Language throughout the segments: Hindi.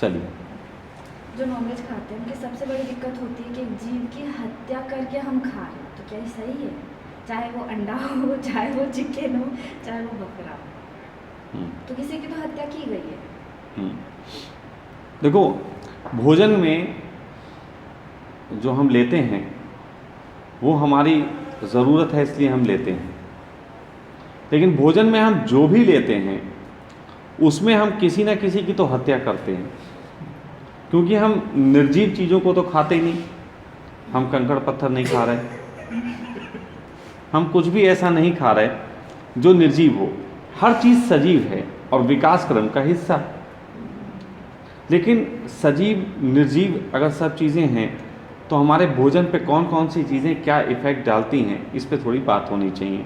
चलिए। जो नॉनवेज खाते हैं उनकी सबसे बड़ी दिक्कत होती है कि एक जीव की हत्या करके हम खा रहे हैं, तो क्या ये सही है? चाहे वो अंडा हो, चाहे वो चिकन हो, चाहे वो बकरा हो, तो किसी की तो हत्या की गई है। देखो, भोजन में जो हम लेते हैं वो हमारी ज़रूरत है इसलिए हम लेते हैं, लेकिन भोजन में हम जो भी लेते हैं उसमें हम किसी न किसी की तो हत्या करते हैं, क्योंकि हम निर्जीव चीज़ों को तो खाते ही नहीं। हम कंकड़ पत्थर नहीं खा रहे, हम कुछ भी ऐसा नहीं खा रहे जो निर्जीव हो। हर चीज़ सजीव है और विकास क्रम का हिस्सा। लेकिन सजीव निर्जीव अगर सब चीज़ें हैं तो हमारे भोजन पे कौन कौन सी चीज़ें क्या इफ़ेक्ट डालती हैं, इस पे थोड़ी बात होनी चाहिए।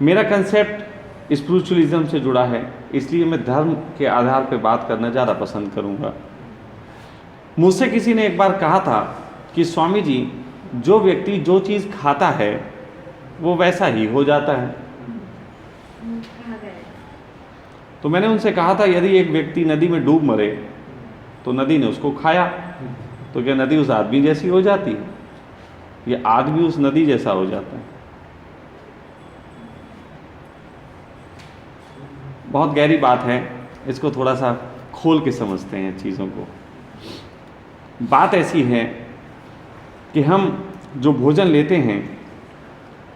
मेरा कंसेप्ट स्पिरिचुअलिज्म से जुड़ा है, इसलिए मैं धर्म के आधार पे बात करना ज़्यादा पसंद करूँगा। मुझसे किसी ने एक बार कहा था कि स्वामी जी, जो व्यक्ति जो चीज़ खाता है वो वैसा ही हो जाता है। तो मैंने उनसे कहा था, यदि एक व्यक्ति नदी में डूब मरे तो नदी ने उसको खाया, तो क्या नदी उस आदमी जैसी हो जाती है? या आदमी उस नदी जैसा हो जाता है? बहुत गहरी बात है, इसको थोड़ा सा खोल के समझते हैं चीज़ों को। बात ऐसी है कि हम जो भोजन लेते हैं,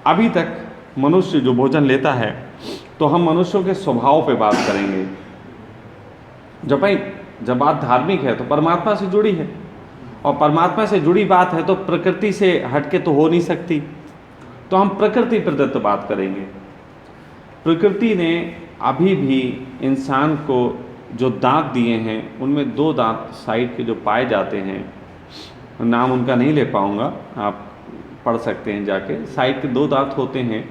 अभी तक मनुष्य जो भोजन लेता है, तो हम मनुष्यों के स्वभाव पे बात करेंगे। जब बात धार्मिक है तो परमात्मा से जुड़ी है, और परमात्मा से जुड़ी बात है तो प्रकृति से हटके तो हो नहीं सकती, तो हम प्रकृति प्रदत्त बात करेंगे। प्रकृति ने अभी भी इंसान को जो दांत दिए हैं, उनमें 2 दांत साइड के जो पाए जाते हैं, नाम उनका नहीं ले पाऊंगा, आप पढ़ सकते हैं जाके। साइड के 2 दांत होते हैं,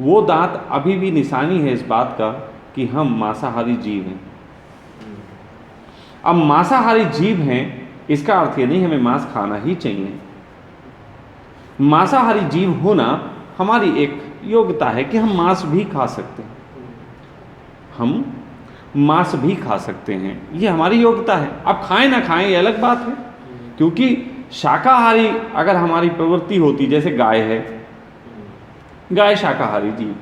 वो दांत अभी भी निशानी है इस बात का कि हम मांसाहारी जीव हैं। अब मांसाहारी जीव हैं, इसका अर्थ ये नहीं हमें मांस खाना ही चाहिए। मांसाहारी जीव होना हमारी एक योग्यता है कि हम मांस भी खा सकते हैं, हम मांस भी खा सकते हैं, ये हमारी योग्यता है। अब खाएं ना खाएं ये अलग बात है, क्योंकि शाकाहारी अगर हमारी प्रवृत्ति होती, जैसे गाय है, गाय शाकाहारी जीव,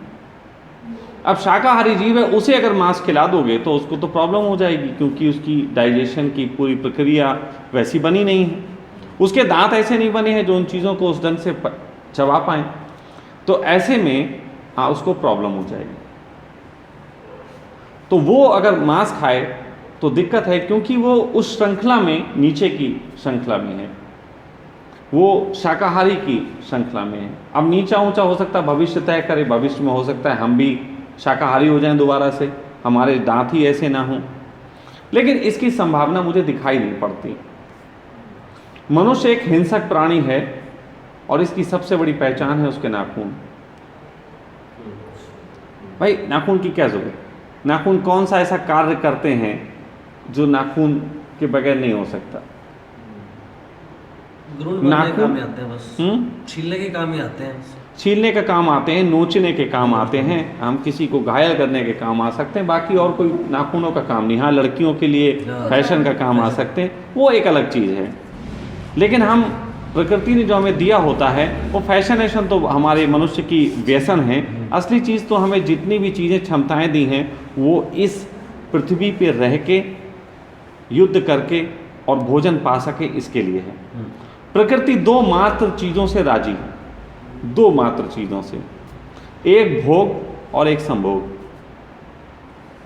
अब शाकाहारी जीव है, उसे अगर मांस खिला दोगे तो उसको तो प्रॉब्लम हो जाएगी, क्योंकि उसकी डाइजेशन की पूरी प्रक्रिया वैसी बनी नहीं है, उसके दांत ऐसे नहीं बने हैं जो उन चीज़ों को उस ढंग से चबा पाएँ। तो ऐसे में उसको प्रॉब्लम हो जाएगी। तो वो अगर मांस खाए तो दिक्कत है, क्योंकि वो उस श्रृंखला में, नीचे की श्रृंखला में है, वो शाकाहारी की श्रृंखला में है। अब नीचा ऊंचा हो सकता है, भविष्य तय करे, भविष्य में हो सकता है हम भी शाकाहारी हो जाएं दोबारा से, हमारे दांत ही ऐसे ना हों, लेकिन इसकी संभावना मुझे दिखाई नहीं पड़ती। मनुष्य एक हिंसक प्राणी है और इसकी सबसे बड़ी पहचान है उसके नाखून। भाई नाखून की क्या जरूरत? नाखून कौन सा ऐसा कार्य करते हैं जो नाखून के बगैर नहीं हो सकता? नाखून आते हैं, बस छीलने के काम ही आते हैं, छीलने का काम आते हैं, नोचने के काम आते हैं, हम किसी को घायल करने के काम आ सकते हैं, बाकी और कोई नाखूनों का काम नहीं। हाँ, लड़कियों के लिए फैशन का काम आ सकते हैं, वो एक अलग चीज़ है। लेकिन हम, प्रकृति ने जो हमें दिया होता है वो फैशनेशन तो हमारे मनुष्य की व्यसन है। असली चीज़ तो हमें जितनी भी चीज़ें, क्षमताएं दी हैं, वो इस पृथ्वी पे रह के, युद्ध करके और भोजन पा सके, इसके लिए है। प्रकृति 2 मात्र चीज़ों से राजी है, 2 मात्र चीज़ों से, एक भोग और एक संभोग।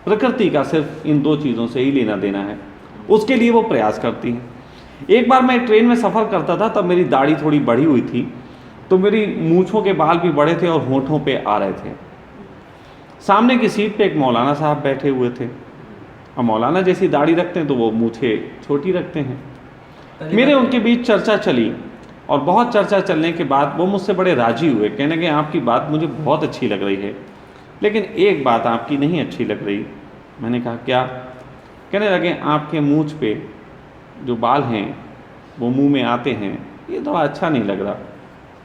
प्रकृति का सिर्फ इन 2 चीज़ों से ही लेना देना है, उसके लिए वो प्रयास करती है। एक बार मैं ट्रेन में सफ़र करता था, तब मेरी दाढ़ी थोड़ी बढ़ी हुई थी, तो मेरी मूँछों के बाल भी बड़े थे और होंठों पे आ रहे थे। सामने की सीट पे एक मौलाना साहब बैठे हुए थे। अब मौलाना जैसी दाढ़ी रखते हैं तो वो मूँछें छोटी रखते हैं। मेरे उनके बीच चर्चा चली, और बहुत चर्चा चलने के बाद वो मुझसे बड़े राजी हुए, कहने लगे आपकी बात मुझे बहुत अच्छी लग रही है, लेकिन एक बात आपकी नहीं अच्छी लग रही। मैंने कहा क्या? कहने लगे आपके मूँछ पे जो बाल हैं वो मुंह में आते हैं, ये तो अच्छा नहीं लग रहा।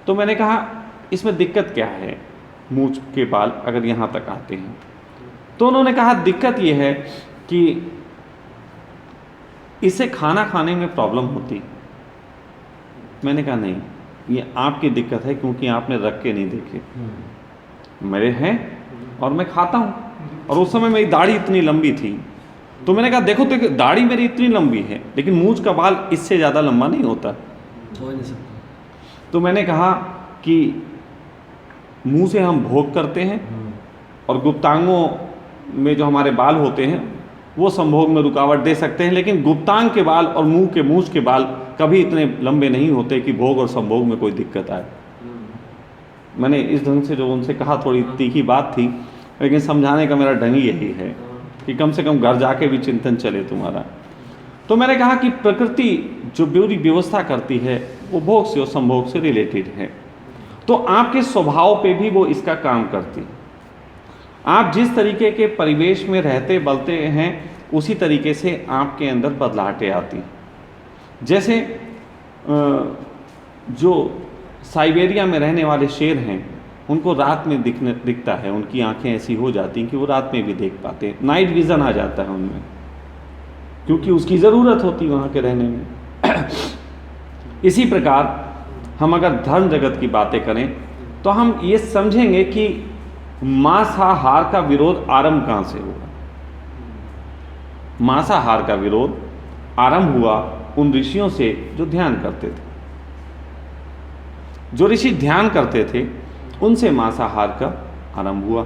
तो मैंने कहा इसमें दिक्कत क्या है, मूँछ के बाल अगर यहाँ तक आते हैं? तो उन्होंने कहा दिक्कत ये है कि इससे खाना खाने में प्रॉब्लम होती। मैंने कहा नहीं, ये आपकी दिक्कत है क्योंकि आपने रख के नहीं देखे। मेरे हैं और मैं खाता हूँ, और उस समय मेरी दाढ़ी इतनी लंबी थी, तो मैंने कहा देखो तो दाढ़ी मेरी इतनी लंबी है लेकिन मूंछ का बाल इससे ज़्यादा लंबा नहीं होता। हो नहीं सकता। तो मैंने कहा कि मुंह से हम भोग करते हैं और गुप्तांगों में जो हमारे बाल होते हैं वो संभोग में रुकावट दे सकते हैं, लेकिन गुप्तांग के बाल और मुंह के मूंछ के बाल कभी इतने लंबे नहीं होते कि भोग और संभोग में कोई दिक्कत आए। मैंने इस ढंग से जो उनसे कहा, थोड़ी तीखी बात थी, लेकिन समझाने का मेरा ढंग यही है कि कम से कम घर जाके भी चिंतन चले तुम्हारा। तो मैंने कहा कि प्रकृति जो पूरी व्यवस्था करती है वो भोग से और संभोग से रिलेटेड है, तो आपके स्वभाव पे भी वो इसका काम करती है। आप जिस तरीके के परिवेश में रहते बलते हैं उसी तरीके से आपके अंदर बदलाहटें आती। जैसे जो साइबेरिया में रहने वाले शेर हैं उनको रात में दिखता है, उनकी आंखें ऐसी हो जाती हैं कि वो रात में भी देख पाते हैं, नाइट विज़न आ जाता है उनमें, क्योंकि उसकी ज़रूरत होती है वहाँ के रहने में। इसी प्रकार हम अगर धर्म जगत की बातें करें तो हम ये समझेंगे कि मांसाहार का विरोध आरंभ कहाँ से हुआ। मांसाहार का विरोध आरंभ हुआ उन ऋषियों से जो ध्यान करते थे। जो ऋषि ध्यान करते थे उनसे मांसाहार का आरंभ हुआ।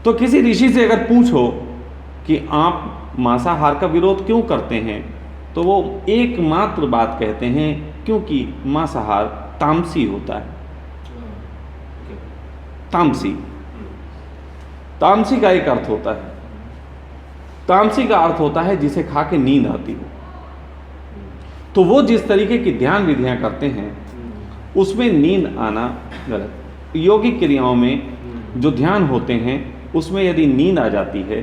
तो किसी ऋषि से अगर पूछो कि आप मांसाहार का विरोध क्यों करते हैं, तो वो एकमात्र बात कहते हैं, क्योंकि मांसाहार तामसी होता है। तामसी, तामसी का एक अर्थ होता है, तामसी का अर्थ होता है जिसे खा के नींद आती हो। तो वो जिस तरीके की ध्यान विधियां करते हैं उसमें नींद आना गलत। योगिक क्रियाओं में जो ध्यान होते हैं उसमें यदि नींद आ जाती है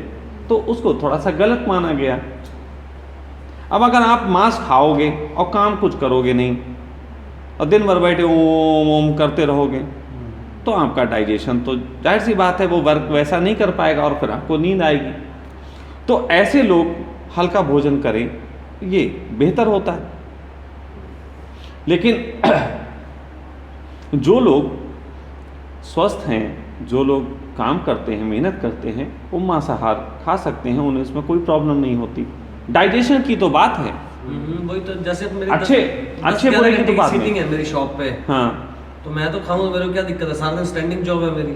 तो उसको थोड़ा सा गलत माना गया। अब अगर आप मांस खाओगे और काम कुछ करोगे नहीं और दिन भर बैठे ओम ओम करते रहोगे तो आपका डाइजेशन, तो जाहिर सी बात है वो वर्क वैसा नहीं कर पाएगा और फिर आपको नींद आएगी। तो ऐसे लोग हल्का भोजन करें, ये बेहतर होता है। लेकिन जो लोग स्वस्थ हैं, जो लोग काम करते हैं, मेहनत करते हैं, वो मांसाहार खा सकते हैं, उन्हें इसमें कोई प्रॉब्लम नहीं होती। डाइजेशन की तो बात है, वही तो, जैसे मेरे अच्छे बुरे की तो बात सीटिंग है मेरी शॉप पे, हाँ, तो मैं तो खाऊं, मेरे को क्या दिक्कत है, सारा दिन स्टैंडिंग जॉब है मेरी।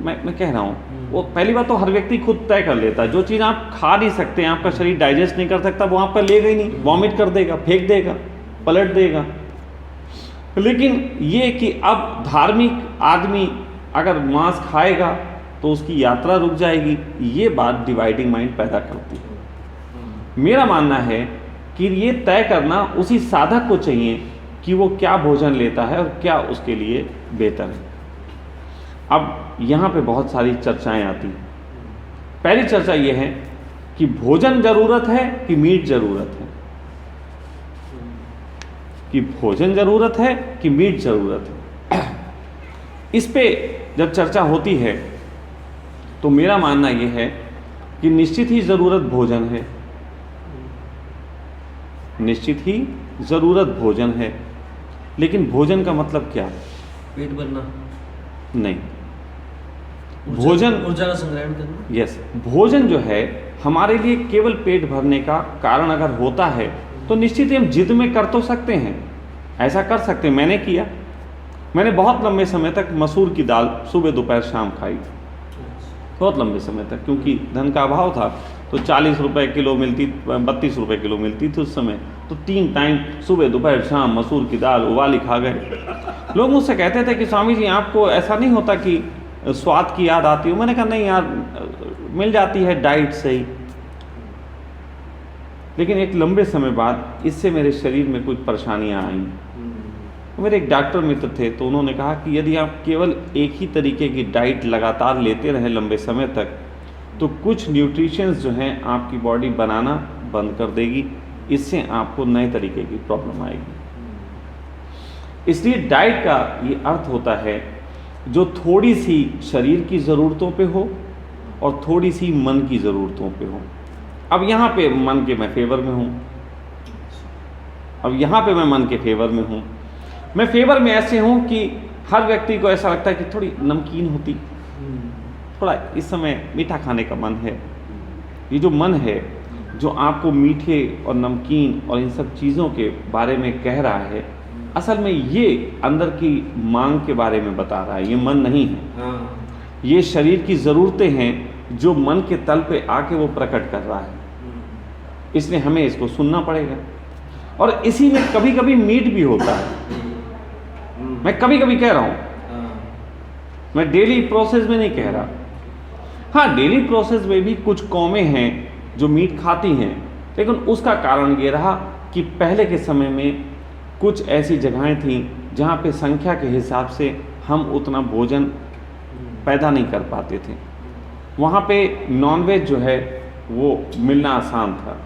मैं कह रहा हूँ वो पहली बात तो हर व्यक्ति खुद तय कर लेता है। जो चीज़ आप खा नहीं सकते, आपका शरीर डाइजेस्ट नहीं कर सकता, वो आपका लेगा ही नहीं, वॉमिट कर देगा, फेंक देगा, पलट देगा। लेकिन ये कि अब धार्मिक आदमी अगर मांस खाएगा तो उसकी यात्रा रुक जाएगी, ये बात डिवाइडिंग माइंड पैदा करती है। मेरा मानना है कि ये तय करना उसी साधक को चाहिए कि वो क्या भोजन लेता है और क्या उसके लिए बेहतर है। अब यहाँ पे बहुत सारी चर्चाएं आती हैं। पहली चर्चा ये है कि भोजन ज़रूरत है कि मीट ज़रूरत है, कि भोजन ज़रूरत है कि मीट ज़रूरत है। इस पे जब चर्चा होती है तो मेरा मानना ये है कि निश्चित ही ज़रूरत भोजन है, निश्चित ही ज़रूरत भोजन है। लेकिन भोजन का मतलब क्या? पेट भरना नहीं, भोजन ऊर्जा का संग्रहण करना। यस, भोजन जो है हमारे लिए केवल पेट भरने का कारण अगर होता है तो निश्चित ही हम जिद में कर तो सकते हैं, ऐसा कर सकते हैं। मैंने किया, मैंने बहुत लंबे समय तक मसूर की दाल सुबह दोपहर शाम खाई, बहुत लंबे समय तक, क्योंकि धन का अभाव था। तो 40 रुपये किलो मिलती, 32 रुपये किलो मिलती थी उस समय, तो 3 टाइम सुबह दोपहर शाम मसूर की दाल उबाली खा गए। लोग मुझसे कहते थे कि स्वामी जी आपको ऐसा नहीं होता कि स्वाद की याद आती हो? मैंने कहा नहीं यार, मिल जाती है डाइट से ही। लेकिन एक लंबे समय बाद इससे मेरे शरीर में कुछ परेशानियां आईं। मेरे एक डॉक्टर मित्र थे, तो उन्होंने कहा कि यदि आप केवल एक ही तरीके की डाइट लगातार लेते रहें लंबे समय तक तो कुछ न्यूट्रिशंस जो हैं आपकी बॉडी बनाना बंद कर देगी, इससे आपको नए तरीके की प्रॉब्लम आएगी। इसलिए डाइट का ये अर्थ होता है जो थोड़ी सी शरीर की ज़रूरतों पे हो और थोड़ी सी मन की ज़रूरतों पे हो। अब यहाँ पे मन के मैं फेवर में हूँ, अब यहाँ पे मैं मन के फेवर में हूँ। मैं फेवर में ऐसे हूँ कि हर व्यक्ति को ऐसा लगता है कि थोड़ी नमकीन होती, थोड़ा इस समय मीठा खाने का मन है। ये जो मन है जो आपको मीठे और नमकीन और इन सब चीज़ों के बारे में कह रहा है, असल में ये अंदर की मांग के बारे में बता रहा है, ये मन नहीं है। ये शरीर की ज़रूरतें हैं जो मन के तल पे आके वो प्रकट कर रहा है, इसलिए हमें इसको सुनना पड़ेगा। और इसी में कभी कभी मीट भी होता है। मैं कभी कभी कह रहा हूँ, मैं डेली प्रोसेस में नहीं कह रहा। हाँ, डेली प्रोसेस में भी कुछ कौमें हैं जो मीट खाती हैं, लेकिन उसका कारण ये रहा कि पहले के समय में कुछ ऐसी जगहें थीं जहाँ पे संख्या के हिसाब से हम उतना भोजन पैदा नहीं कर पाते थे। वहाँ पे नॉनवेज जो है वो मिलना आसान था,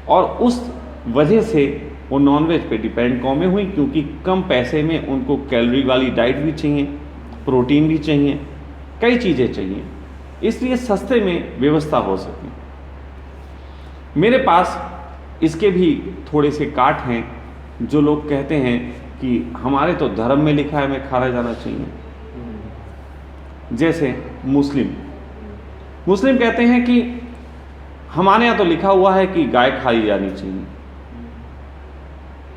और उस वजह से वो नॉनवेज पे डिपेंड कौमें हुई, क्योंकि कम पैसे में उनको कैलोरी वाली डाइट भी चाहिए, प्रोटीन भी चाहिए, कई चीज़ें चाहिए, इसलिए सस्ते में व्यवस्था हो सके। मेरे पास इसके भी थोड़े से काट हैं जो लोग कहते हैं कि हमारे तो धर्म में लिखा है हमें खाया जाना चाहिए। जैसे मुस्लिम कहते हैं कि हमारे यहाँ तो लिखा हुआ है कि गाय खाई जानी चाहिए।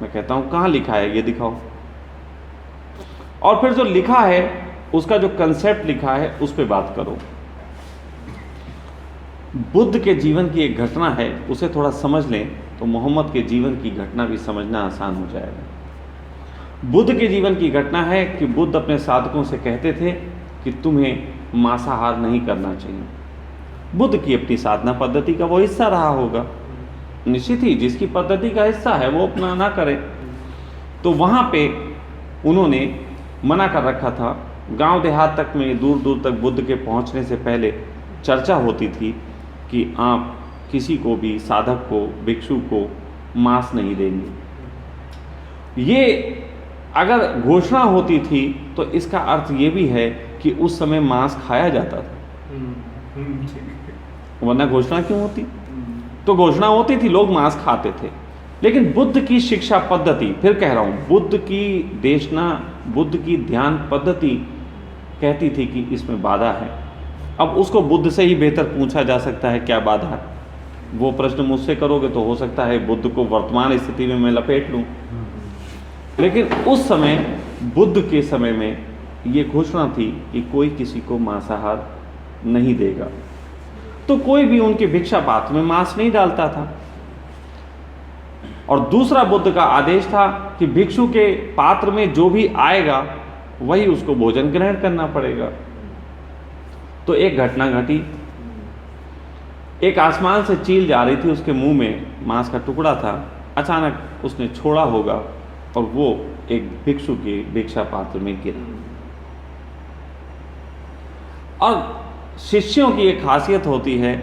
मैं कहता हूँ कहाँ लिखा है ये दिखाओ। और फिर जो लिखा है उसका जो कंसेप्ट लिखा है उस पर बात करो। बुद्ध के जीवन की एक घटना है, उसे थोड़ा समझ लें तो मोहम्मद के जीवन की घटना भी समझना आसान हो जाएगा। बुद्ध के जीवन की घटना है कि बुद्ध अपने साधकों से कहते थे कि तुम्हें मांसाहार नहीं करना चाहिए। बुद्ध की अपनी साधना पद्धति का वो हिस्सा रहा होगा, निश्चित ही जिसकी पद्धति का हिस्सा है वो अपना ना करे। तो वहाँ पे उन्होंने मना कर रखा था। गांव देहात तक में दूर दूर तक बुद्ध के पहुँचने से पहले चर्चा होती थी कि आप किसी को भी, साधक को, भिक्षु को मांस नहीं देंगे। ये अगर घोषणा होती थी तो इसका अर्थ ये भी है कि उस समय मांस खाया जाता था, वरना घोषणा क्यों होती? तो घोषणा होती थी, लोग मांस खाते थे। लेकिन बुद्ध की शिक्षा पद्धति, फिर कह रहा हूँ, बुद्ध की देशना, बुद्ध की ध्यान पद्धति कहती थी कि इसमें बाधा है। अब उसको बुद्ध से ही बेहतर पूछा जा सकता है क्या बाधा है। वो प्रश्न मुझसे करोगे तो हो सकता है बुद्ध को वर्तमान स्थिति में मैं लपेट लूँ, लेकिन उस समय बुद्ध के समय में ये घोषणा थी कि कोई किसी को मांसाहार नहीं देगा, तो कोई भी उनके भिक्षा पात्र में मांस नहीं डालता था। और दूसरा बुद्ध का आदेश था कि भिक्षु के पात्र में जो भी आएगा वही उसको भोजन ग्रहण करना पड़ेगा। तो एक घटना घटी, एक आसमान से चील जा रही थी, उसके मुंह में मांस का टुकड़ा था, अचानक उसने छोड़ा होगा और वो एक भिक्षु के भिक्षा पात्र में गिरा। और शिष्यों की एक खासियत होती है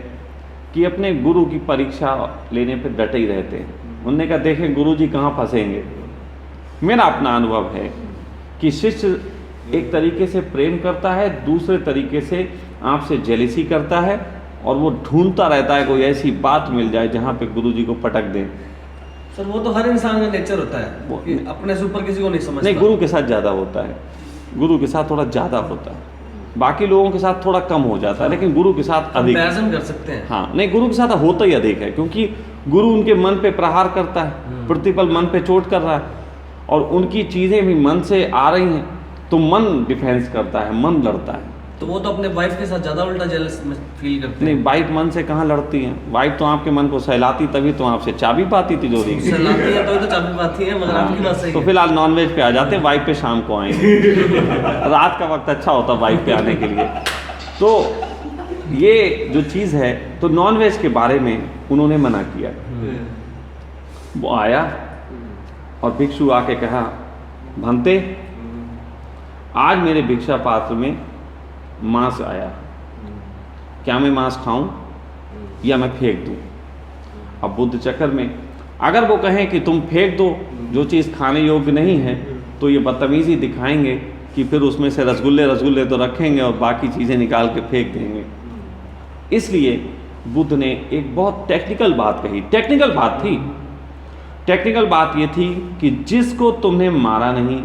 कि अपने गुरु की परीक्षा लेने पे डटे ही रहते हैं। उन्होंने कहा देखें गुरु जी कहाँ फंसेंगे। मेरा अपना अनुभव है कि शिष्य एक तरीके से प्रेम करता है, दूसरे तरीके से आपसे जेलिसी करता है, और वो ढूंढता रहता है कोई ऐसी बात मिल जाए जहाँ पे गुरु जी को पटक दें। सर वो तो हर इंसान का नेचर होता है कि अपने से ऊपर किसी को नहीं समझता। नहीं, गुरु के साथ ज़्यादा होता है, गुरु के साथ थोड़ा ज़्यादा होता है, बाकी लोगों के साथ थोड़ा कम हो जाता है, लेकिन गुरु के साथ अधिक कर सकते हैं। हाँ, नहीं, गुरु के साथ होता ही अधिक है, क्योंकि गुरु उनके मन पे प्रहार करता है, प्रतिपल मन पे चोट कर रहा है, और उनकी चीज़ें भी मन से आ रही हैं, तो मन डिफेंस करता है, मन लड़ता है। तो वो तो अपने वाइफ के साथ ज़्यादा उल्टा जेलस फील करते हैं। नहीं, वाइफ मन से कहाँ लड़ती हैं, वाइफ तो आपके मन को सहलाती, तभी तो आपसे चाबी पाती तिजोरी की। सहलाती है तो चाबी पाती है, मगर आपकी बात सही है। तो फिलहाल नॉनवेज पे आ जाते हैं, वाइफ पे शाम को आएंगे। रात का वक्त अच्छा होता वाइफ पे आने के लिए। तो ये जो चीज़ है, तो नॉनवेज के बारे में उन्होंने मना किया। वो आया और भिक्षु आके कहा, भंते आज मेरे भिक्षा पात्र में मांस आया, क्या मैं मांस खाऊं या मैं फेंक दूं? अब बुद्ध चक्कर में अगर वो कहें कि तुम फेंक दो, जो चीज़ खाने योग्य नहीं है, तो ये बदतमीजी दिखाएंगे कि फिर उसमें से रसगुल्ले तो रखेंगे और बाकी चीज़ें निकाल के फेंक देंगे। इसलिए बुद्ध ने एक बहुत टेक्निकल बात कही, टेक्निकल बात थी। टेक्निकल बात ये थी कि जिसको तुमने मारा नहीं,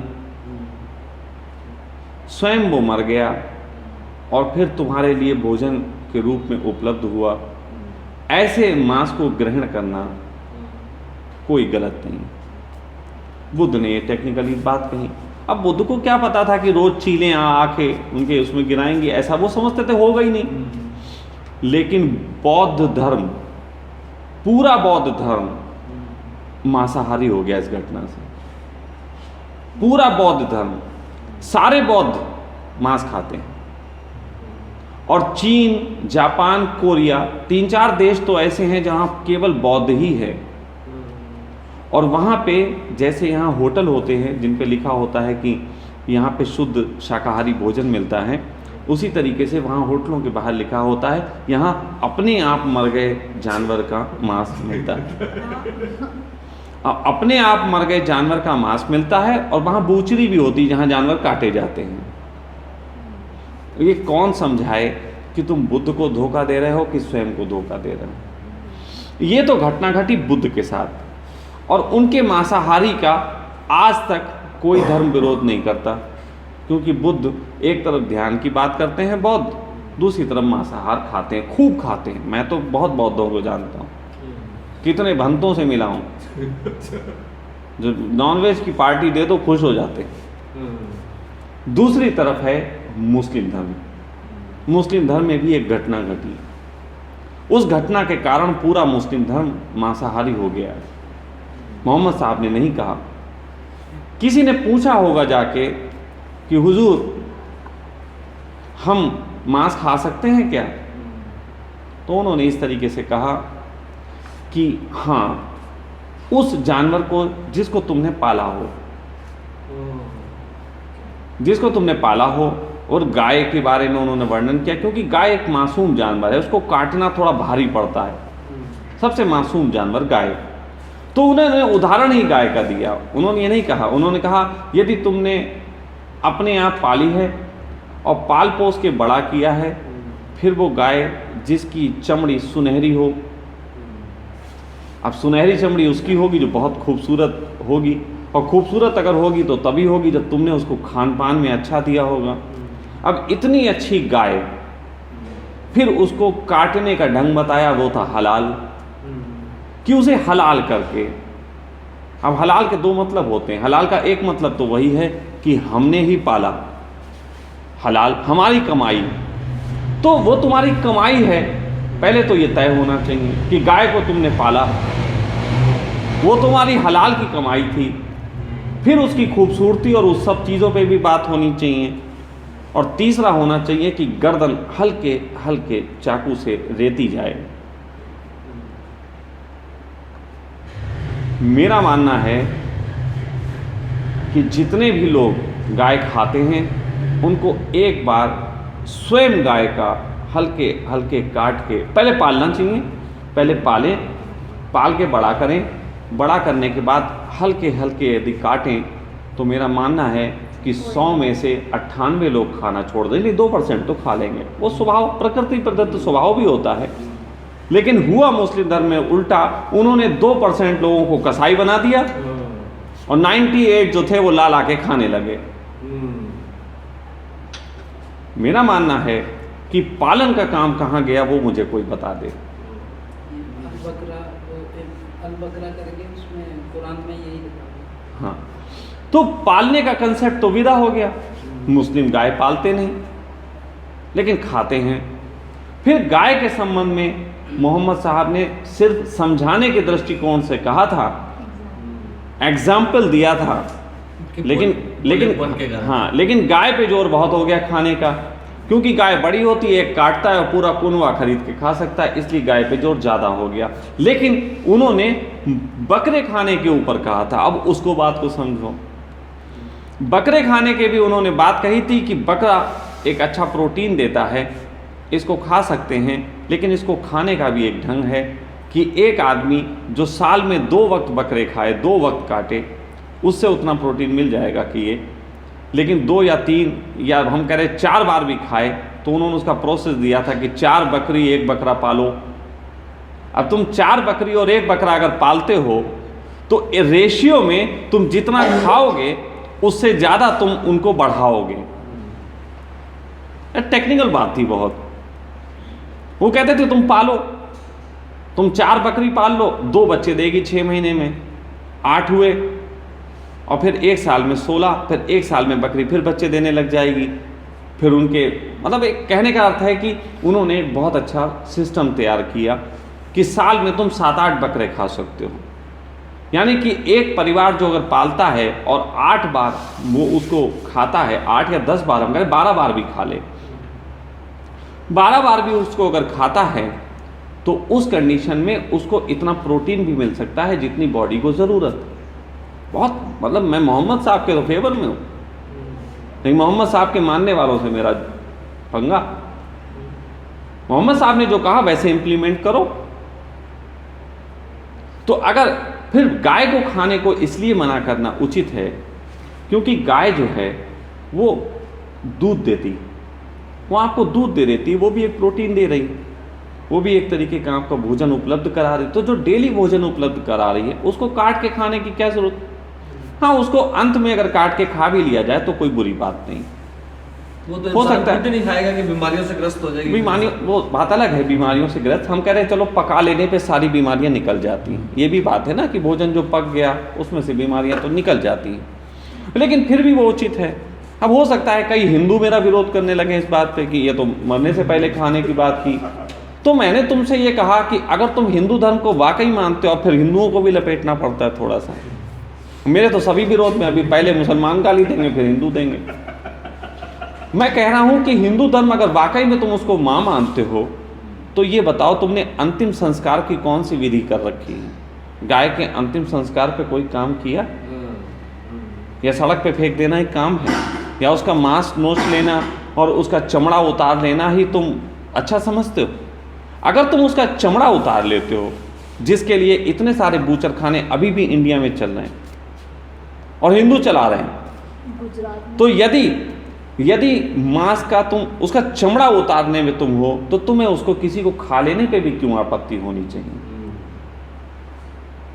स्वयं वो मर गया और फिर तुम्हारे लिए भोजन के रूप में उपलब्ध हुआ, ऐसे मांस को ग्रहण करना कोई गलत नहीं। बुद्ध ने ये टेक्निकली बात कही। अब बुद्ध को क्या पता था कि रोज चीलें आके उनके उसमें गिराएंगी, ऐसा वो समझते थे, होगा ही नहीं। लेकिन बौद्ध धर्म, पूरा बौद्ध धर्म मांसाहारी हो गया इस घटना से। पूरा बौद्ध धर्म, सारे बौद्ध मांस खाते हैं। और चीन, जापान, कोरिया, 3-4 देश तो ऐसे हैं जहां केवल बौद्ध ही है। और वहाँ पे जैसे यहाँ होटल होते हैं जिन पे लिखा होता है कि यहाँ पे शुद्ध शाकाहारी भोजन मिलता है, उसी तरीके से वहाँ होटलों के बाहर लिखा होता है यहाँ अपने आप मर गए जानवर का मांस मिलता है। अपने आप मर गए जानवर का मांस मिलता है। और वहाँ बूचरी भी होती है जहाँ जानवर काटे जाते हैं। ये कौन समझाए कि तुम बुद्ध को धोखा दे रहे हो कि स्वयं को धोखा दे रहे हो। ये तो घटना घटी बुद्ध के साथ, और उनके मांसाहारी का आज तक कोई धर्म विरोध नहीं करता, क्योंकि बुद्ध एक तरफ ध्यान की बात करते हैं, बौद्ध दूसरी तरफ मांसाहार खाते हैं, खूब खाते हैं। मैं तो बहुत बौद्धों को जानता हूँ, कितने भंतों से मिला हूँ जो नॉनवेज की पार्टी दे दो खुश हो जाते हैं। दूसरी तरफ है मुस्लिम धर्म। मुस्लिम धर्म में भी एक घटना घटी, उस घटना के कारण पूरा मुस्लिम धर्म मांसाहारी हो गया है। मोहम्मद साहब ने नहीं कहा, किसी ने पूछा होगा जाके कि हुजूर हम मांस खा सकते हैं क्या, तो उन्होंने इस तरीके से कहा कि हाँ, उस जानवर को जिसको तुमने पाला हो, जिसको तुमने पाला हो। और गाय के बारे में उन्होंने वर्णन किया, क्योंकि गाय एक मासूम जानवर है, उसको काटना थोड़ा भारी पड़ता है। सबसे मासूम जानवर गाय। तो उन्होंने उदाहरण ही गाय का दिया। उन्होंने ये नहीं कहा, उन्होंने कहा यदि तुमने अपने आप पाली है और पाल पोस के बड़ा किया है, फिर वो गाय जिसकी चमड़ी सुनहरी हो, अब सुनहरी चमड़ी उसकी होगी जो बहुत खूबसूरत होगी, और खूबसूरत अगर होगी तो तभी होगी जब तुमने उसको खान पान में अच्छा दिया होगा। अब इतनी अच्छी गाय, फिर उसको काटने का ढंग बताया, वो था हलाल, कि उसे हलाल करके। अब हलाल के दो मतलब होते हैं। हलाल का एक मतलब तो वही है कि हमने ही पाला, हलाल हमारी कमाई, तो वो तुम्हारी कमाई है। पहले तो ये तय होना चाहिए कि गाय को तुमने पाला, वो तुम्हारी हलाल की कमाई थी। फिर उसकी खूबसूरती और उस सब चीज़ों पे भी बात होनी चाहिए। और तीसरा होना चाहिए कि गर्दन हल्के हल्के चाकू से रेती जाए। मेरा मानना है कि जितने भी लोग गाय खाते हैं उनको एक बार स्वयं गाय का हल्के हल्के काट के पहले पालना चाहिए। पहले पालें, पाल के बड़ा करें, बड़ा करने के बाद हल्के हल्के यदि काटें तो मेरा मानना है कि 100 में से 98 लोग खाना छोड़ दें, नहीं 2% तो खा लेंगे। वो स्वभाव, प्रकृति प्रदत्त स्वभाव भी होता है। लेकिन हुआ मुस्लिम धर्म में उल्टा, उन्होंने 2% लोगों को कसाई बना दिया और 98 जो थे वो ला ला के खाने लगे। मेरा मानना है कि पालन का काम कहाँ गया वो मुझे कोई बता दे। अल-बकरा करके उसमें कुरान में यही लिखा। हाँ, तो पालने का कंसेप्ट तो विदा हो गया। मुस्लिम गाय पालते नहीं लेकिन खाते हैं। फिर गाय के संबंध में मोहम्मद साहब ने सिर्फ समझाने के दृष्टिकोण से कहा था, एग्जाम्पल दिया था, लेकिन गाय पे जोर बहुत हो गया खाने का, क्योंकि गाय बड़ी होती है, एक काटता है और पूरा कुनवा खरीद के खा सकता है, इसलिए गाय पे जोर ज़्यादा हो गया। लेकिन उन्होंने बकरे खाने के ऊपर कहा था। अब उसको बात को समझो। बकरे खाने के भी उन्होंने बात कही थी कि बकरा एक अच्छा प्रोटीन देता है, इसको खा सकते हैं, लेकिन इसको खाने का भी एक ढंग है कि एक आदमी जो साल में 2 वक्त बकरे खाए, 2 वक्त काटे, उससे उतना प्रोटीन मिल जाएगा कि ये, लेकिन 2 या 3 या हम कह रहे 4 बार भी खाए तो उन्होंने उसका प्रोसेस दिया था कि 4 बकरी 1 बकरा पालो। अब तुम 4 बकरी और 1 बकरा अगर पालते हो तो रेशियो में तुम जितना खाओगे उससे ज़्यादा तुम उनको बढ़ाओगे। टेक्निकल बात थी बहुत। वो कहते थे तुम पालो, तुम 4 बकरी पाल लो, 2 बच्चे देगी 6 महीने में, 8 हुए, और फिर 1 साल में 16, फिर 1 साल में बकरी फिर बच्चे देने लग जाएगी। फिर उनके मतलब एक कहने का अर्थ है कि उन्होंने एक बहुत अच्छा सिस्टम तैयार किया कि साल में तुम 7-8 बकरे खा सकते हो। यानी कि एक परिवार जो अगर पालता है और 8 बार वो उसको खाता है, 8 या 10 बार, हम कहें 12 बार भी खा ले, 12 बार भी उसको अगर खाता है तो उस कंडीशन में उसको इतना प्रोटीन भी मिल सकता है जितनी बॉडी को ज़रूरत। बहुत मतलब मैं मोहम्मद साहब के तो फेवर में हूँ, नहीं मोहम्मद साहब के मानने वालों से मेरा पंगा। मोहम्मद साहब ने जो कहा वैसे इंप्लीमेंट करो। तो अगर फिर गाय को खाने को इसलिए मना करना उचित है क्योंकि गाय जो है वो दूध देती, वो आपको दूध दे देती, वो भी एक प्रोटीन दे रही, वो भी एक तरीके का आपका भोजन उपलब्ध करा रही। तो जो डेली भोजन उपलब्ध करा रही है उसको काट के खाने की क्या जरूरत। हाँ, उसको अंत में अगर काट के खा भी लिया जाए तो कोई बुरी बात नहीं, वो तो हो सकता है। नहीं खाएगा कि बीमारियों से ग्रस्त हो जाएगी। बीमारियों वो बात अलग है, बीमारियों से ग्रस्त हम कह रहे हैं चलो पका लेने पे सारी बीमारियां निकल जाती हैं, ये भी बात है ना कि भोजन जो पक गया उसमें से बीमारियां तो निकल जाती हैं, लेकिन फिर भी वो उचित है। अब हो सकता है कई हिंदू मेरा विरोध करने लगे इस बात पे कि ये तो मरने से पहले खाने की बात की। तो मैंने तुमसे ये कहा कि अगर तुम हिंदू धर्म को वाकई मानते हो फिर हिंदुओं को भी लपेटना पड़ता है थोड़ा सा। मेरे तो सभी विरोध में, अभी पहले मुसलमान गाली देंगे फिर हिंदू देंगे। मैं कह रहा हूं कि हिंदू धर्म अगर वाकई में तुम उसको मां मानते हो तो ये बताओ तुमने अंतिम संस्कार की कौन सी विधि कर रखी है। गाय के अंतिम संस्कार पे कोई काम किया, या सड़क पे फेंक देना ही काम है, या उसका मांस नोच लेना और उसका चमड़ा उतार लेना ही तुम अच्छा समझते हो। अगर तुम उसका चमड़ा उतार लेते हो, जिसके लिए इतने सारे बूचर खाने अभी भी इंडिया में चल रहे हैं और हिंदू चला रहे हैं, गुजरात में तो यदि मांस का तुम उसका चमड़ा उतारने में तुम हो तो तुम्हें उसको किसी को खा लेने पे भी क्यों आपत्ति होनी चाहिए।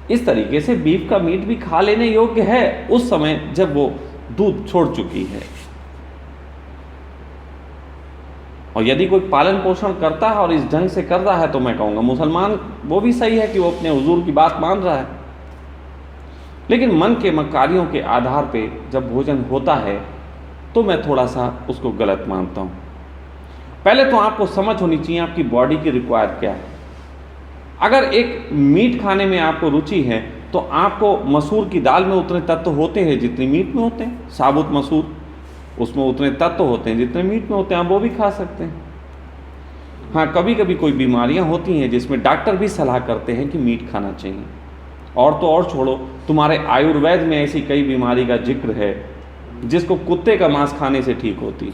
इस तरीके से बीफ का मीट भी खा लेने योग्य है उस समय जब वो दूध छोड़ चुकी है। और यदि कोई पालन पोषण करता है और इस ढंग से कर रहा है तो मैं कहूँगा मुसलमान वो भी सही है कि वो अपने हुजूर की बात मान रहा है। लेकिन मन के मक्कारियों के आधार पे जब भोजन होता है तो मैं थोड़ा सा उसको गलत मानता हूँ। पहले तो आपको समझ होनी चाहिए आपकी बॉडी की रिक्वायर क्या है। अगर एक मीट खाने में आपको रुचि है तो आपको मसूर की दाल में उतने तत्व होते हैं जितने मीट में होते हैं, साबुत मसूर उसमें उतने तत्व होते हैं जितने मीट में होते हैं, आप वो भी खा सकते हैं। हाँ, कभी कभी कोई बीमारियां होती हैं जिसमें डॉक्टर भी सलाह करते हैं कि मीट खाना चाहिए। और तो और छोड़ो, तुम्हारे आयुर्वेद में ऐसी कई बीमारी का जिक्र है जिसको कुत्ते का मांस खाने से ठीक होती है।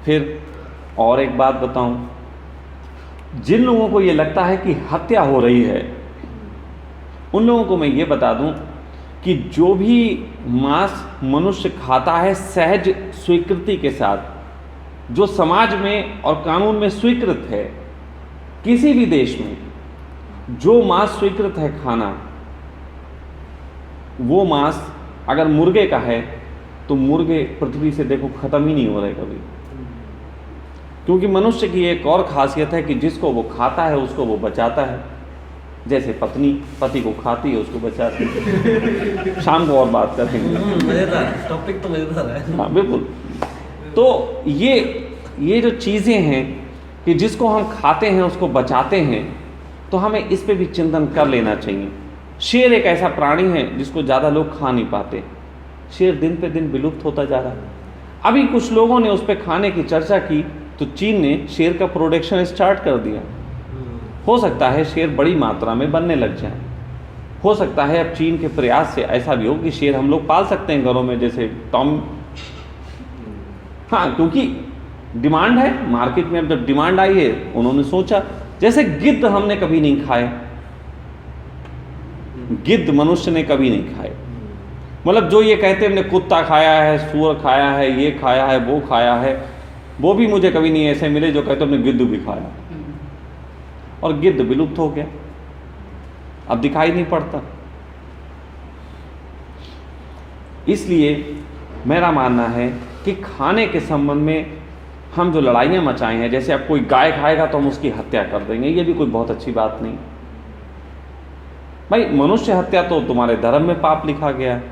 फिर और एक बात बताऊं, जिन लोगों को ये लगता है कि हत्या हो रही है उन लोगों को मैं ये बता दूं कि जो भी मांस मनुष्य खाता है सहज स्वीकृति के साथ, जो समाज में और कानून में स्वीकृत है, किसी भी देश में जो मांस स्वीकृत है खाना, वो मांस अगर मुर्गे का है तो मुर्गे पृथ्वी से देखो खत्म ही नहीं हो रहे कभी। क्योंकि मनुष्य की एक और खासियत है कि जिसको वो खाता है उसको वो बचाता है। जैसे पत्नी पति को खाती है उसको बचाती है। शाम को और बात करेंगे, मजेदार टॉपिक तो मजेदार है। हाँ बिल्कुल। तो ये जो चीज़ें हैं कि जिसको हम खाते हैं उसको बचाते हैं, तो हमें इस पे भी चिंतन कर लेना चाहिए। शेर एक ऐसा प्राणी है जिसको ज़्यादा लोग खा नहीं पाते। शेर दिन पे दिन विलुप्त होता जा रहा है। अभी कुछ लोगों ने उस पर खाने की चर्चा की तो चीन ने शेर का प्रोडक्शन स्टार्ट कर दिया। हो सकता है शेर बड़ी मात्रा में बनने लग जाए। हो सकता है अब चीन के प्रयास से ऐसा भी हो कि शेर हम लोग पाल सकते हैं घरों में, जैसे टॉम। हाँ, क्योंकि डिमांड है मार्केट में। अब जब डिमांड आई है उन्होंने सोचा, जैसे गिद्ध हमने कभी नहीं खाए, गिद्ध मनुष्य ने कभी नहीं खाए। मतलब जो ये कहते हैं हमने कुत्ता खाया है, सूअर खाया है, ये खाया है, वो खाया है, वो भी मुझे कभी नहीं ऐसे मिले जो कहते हमने गिद्ध भी खाया। और गिद्ध विलुप्त हो गया। अब दिखाई नहीं पड़ता। इसलिए मेरा मानना है कि खाने के संबंध में हम जो लड़ाइयाँ मचाए हैं, जैसे अब कोई गाय खाएगा तो हम उसकी हत्या कर देंगे, ये भी कोई बहुत अच्छी बात नहीं। भाई मनुष्य हत्या तो तुम्हारे धर्म में पाप लिखा गया है,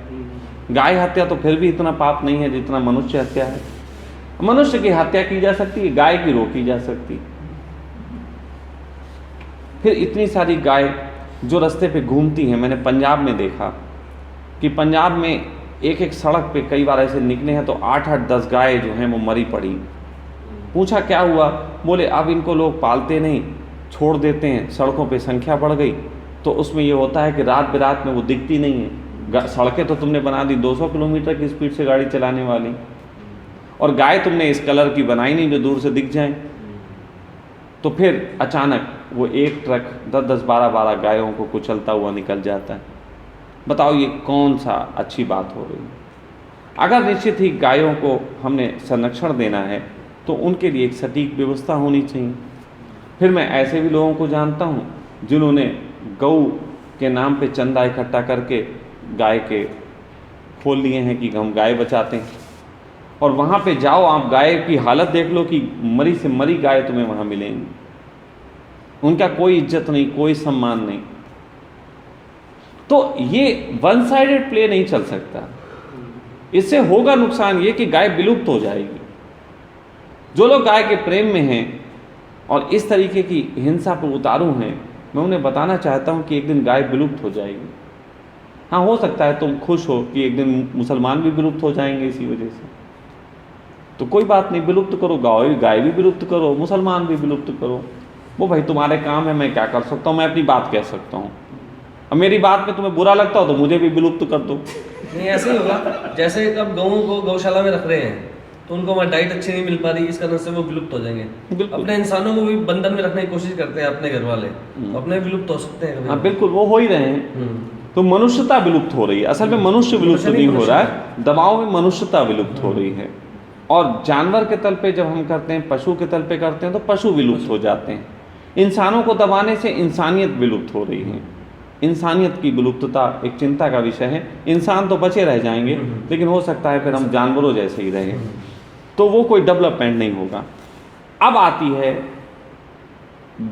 गाय हत्या तो फिर भी इतना पाप नहीं है जितना मनुष्य हत्या है। मनुष्य की हत्या की जा सकती है, गाय की रोकी जा सकती। फिर इतनी सारी गाय जो रास्ते पे घूमती हैं, मैंने पंजाब में देखा कि पंजाब में एक एक सड़क पे कई बार ऐसे निकले हैं तो 8-8, 10 गाय जो हैं वो मरी पड़ी। पूछा क्या हुआ, बोले अब इनको लोग पालते नहीं, छोड़ देते हैं, सड़कों पे संख्या बढ़ गई, तो उसमें ये होता है कि रात बिरात में वो दिखती नहीं है। सड़कें तो तुमने बना दी 200 किलोमीटर की स्पीड से गाड़ी चलाने वाली, और गाय तुमने इस कलर की बनाई नहीं जो दूर से दिख जाए। तो फिर अचानक वो एक ट्रक 10-10, 12-12 गायों को कुचलता हुआ निकल जाता है। बताओ ये कौन सा अच्छी बात हो रही है। अगर निश्चित ही गायों को हमने संरक्षण देना है तो उनके लिए एक सटीक व्यवस्था होनी चाहिए। फिर मैं ऐसे भी लोगों को जानता हूँ जिन्होंने गऊ के नाम पे चंदा इकट्ठा करके गाय के खोल लिए हैं कि हम गाय बचाते हैं, और वहाँ पे जाओ आप गाय की हालत देख लो कि मरी से मरी गाय तुम्हें वहाँ मिलेंगी। उनका कोई इज्जत नहीं, कोई सम्मान नहीं। तो ये वन साइडेड प्ले नहीं चल सकता। इससे होगा नुकसान ये कि गाय विलुप्त हो जाएगी। जो लोग गाय के प्रेम में हैं और इस तरीके की हिंसा पर उतारू हैं, मैं उन्हें बताना चाहता हूं कि एक दिन गाय विलुप्त हो जाएगी। हाँ, हो सकता है तुम खुश हो कि एक दिन मुसलमान भी विलुप्त हो जाएंगे इसी वजह से, तो कोई बात नहीं, विलुप्त करो, गाय भी विलुप्त करो, मुसलमान भी विलुप्त करो। वो भाई तुम्हारे काम है, मैं क्या कर सकता हूँ, मैं अपनी बात कह सकता हूँ। अब मेरी बात में तुम्हें बुरा लगता हो तो मुझे भी विलुप्त कर दो। नहीं, ऐसे ही होगा। जैसे अब गऊओं को गौशाला में रख रहे हैं तो उनको वहाँ डाइट अच्छी नहीं मिल पा रही, इस कारण से वो विलुप्त हो जाएंगे। अपने इंसानों को भी बंधन में रखने की कोशिश करते हैं अपने घर वाले, तो अपने विलुप्त हो सकते हैं। हाँ बिल्कुल, वो हो ही रहे हैं। तो मनुष्यता विलुप्त हो रही है। असल में मनुष्य विलुप्त नहीं हो रहा है, दबाव में मनुष्यता विलुप्त हो रही है। और जानवर के तल पे जब हम करते हैं, पशु के तल पे करते हैं तो पशु विलुप्त हो जाते हैं। इंसानों को दबाने से इंसानियत विलुप्त हो रही है। इंसानियत की विलुप्तता एक चिंता का विषय है। इंसान तो बचे रह जाएंगे, लेकिन हो सकता है फिर हम जानवरों जैसे ही रहें, तो वो कोई डेवलपमेंट नहीं होगा। अब आती है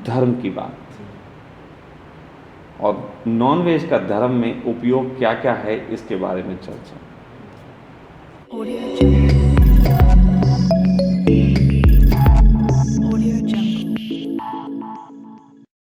धर्म की बात, और नॉनवेज का धर्म में उपयोग क्या क्या है इसके बारे में चर्चा।